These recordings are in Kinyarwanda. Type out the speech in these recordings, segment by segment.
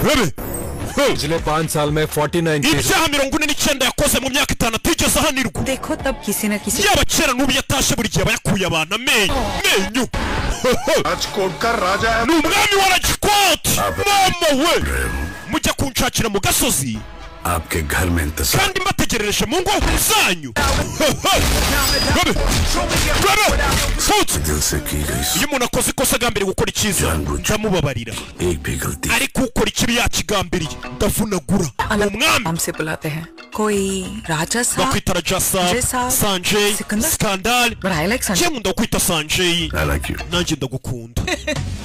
पिछले 5 साल में 49 ibyaha 49 yakoze mu myaka 5 atigeze ahanirwa देखो तब किसी न किसी yaba kera n'ubu yatashe buri gihe bayakuye abantu amenyo Rajkot का राजा है ni umwami wa Rajkot mama we mujya kunshakira mu gasozi आपके घर में इंतजार kandi mbategerereje mu ngo zanyu दिल से की गई iyo umuntu akoze ikosa agambiriye gukora icyiza ndamubabarira एक भी गलती ariko ukora ikibi yakigambiriye ndavunagura umwami हमसे बुलाते हैं कोई राजा साहब bakwita Raja Saab Sanjay Skandal but I like Sanjay cyangwa ndakwita Sanjay I like you nanjye ndagukunda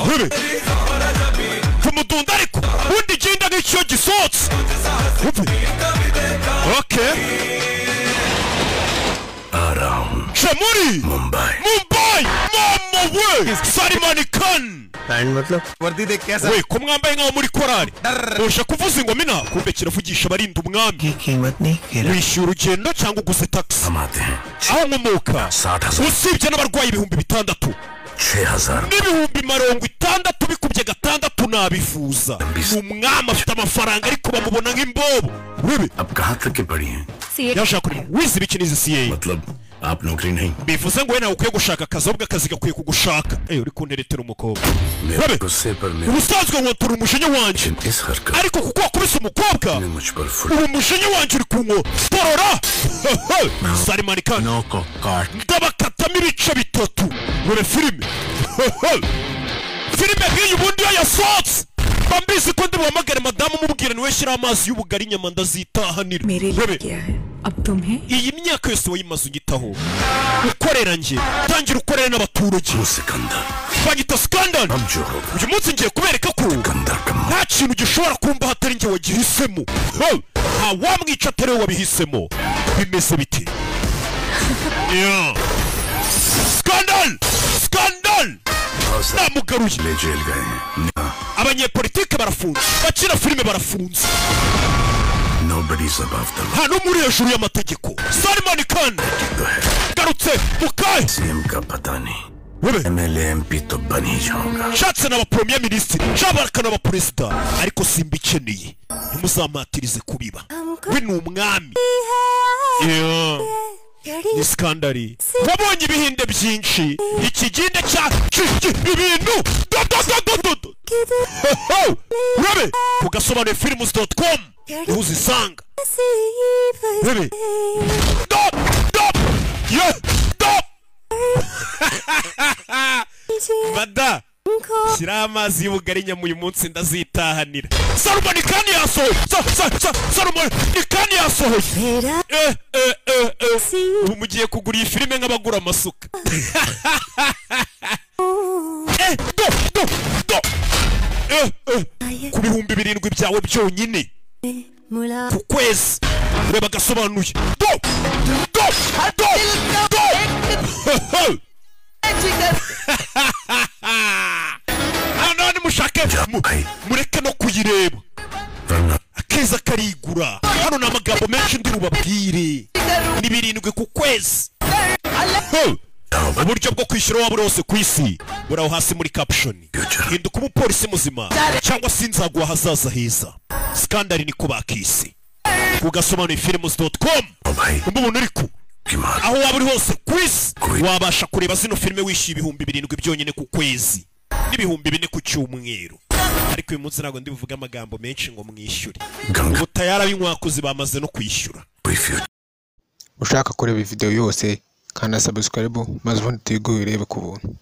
ahore kumudunda ariko undi genda n'icyo gisotse okay Chamuri Mumbai mama we Salman Khan pant मतलब वर्दी देख कैसा we ko mwambaye nkaho muri korari uje kuvuza ingoma ina kumbe kiravugisha abarinda umwami की कीमत नहीं गिरा wishyura urugendo cyangwa uguze taxi हम आते हैं aho nkomoka 60,000 usibye n'abarwayi 6,000 6,000 n'ibihumbi 60 bikubye gatandatu nabifuza umwami afite amafaranga ariko bamubona nk'imbobo wewe अब कहाँ तक के पड़ी हैं yashaka wizi bikinizi CA मतलब आप नौकरी नहीं bivuze ngo we nawe ukwiye gushaka akazi ahubwo akazi gakwiye kugushaka uri kunteretera umukobwa मेरे गुस्से पर मेरे ubusanzwe nkotora umujinya wanjye इस हरकत ariko kuko wakubise umukobwa ने मुझ पर full ubu umujinya wanjye uri kunkotorora Salman Khan नो को काट ndabakatamo ibice bitatu dore filime filime nk'iyi ubundi iyo yasohotse mbizi ko ndibuhamagare madamu mubwira niwe shyira amazi y'ubugari inyama ndazitahanira मेरे लिए क्या है अब तुम्हें iyi myaka yose wayimaze ugitaho ukorera njye tangira ukorere n'abaturage Sikandar bagita Skandal अब जो होगा uyu munsi ngiye kubereka ko Sikandar का nta kintu gishobora kumba hatari njye wagihisemo nta wamwica atari we wabihisemo bimeze biti Skandal namugaruye ले जेल गए हैं abanyepolitike barafunze bakina filime barafunze nobody's above the law nta n'umwe uri hejuru y'amategeko Salman Khan तो है garutse mukahe CM का पता नहीं wewe MLA MP तो बन ही जाऊंगा nshatse n'aba premier ministre nshabaka n'aba perezida ariko simbikeneye ntimuzamatirize kubiba we ni umwami ni Skandari wabonye ibihinde byinshi ikiginde cya ibintu wewe kugasobanura films.com uzisanga wewe bada shyira amazi y'ubugari nyama uyu munsi ndazitahanira Salman Khan yasohoye Salman Khan yasohoye ubu mugiye kugura iyi filime nk'abagura amasuka ku bihumbi 7 byawe byonyine ku kwezi ureba agasobanuye none mushake mureke no kuyireba akeza karigura hano ni amagambo menshi ndi rubabwire ni 7 ku kwezi uburyo bwo kwishyura waba uri hose ku isi buraho hasi muri caption hinduka umupolisi muzima cyangwa se inzaguha hazaza heza Skandal niko bakisi kugasobanura films.com umuntu uri aho waba uri hose ku isi wabasha kureba zino filime wishyuye ibihumbi 7 byonyine ku kwezi n'ibihumbi 4 ku cyumweru ariko uyu munsi ntabwo ndibuvuga amagambo menshi ngo mwishyure ubu tayari ab'inkwakuzi bamaze no kwishyura ushaka kureba video yose kana subscribe maze ubundi tuyiguhe urebe ku buntu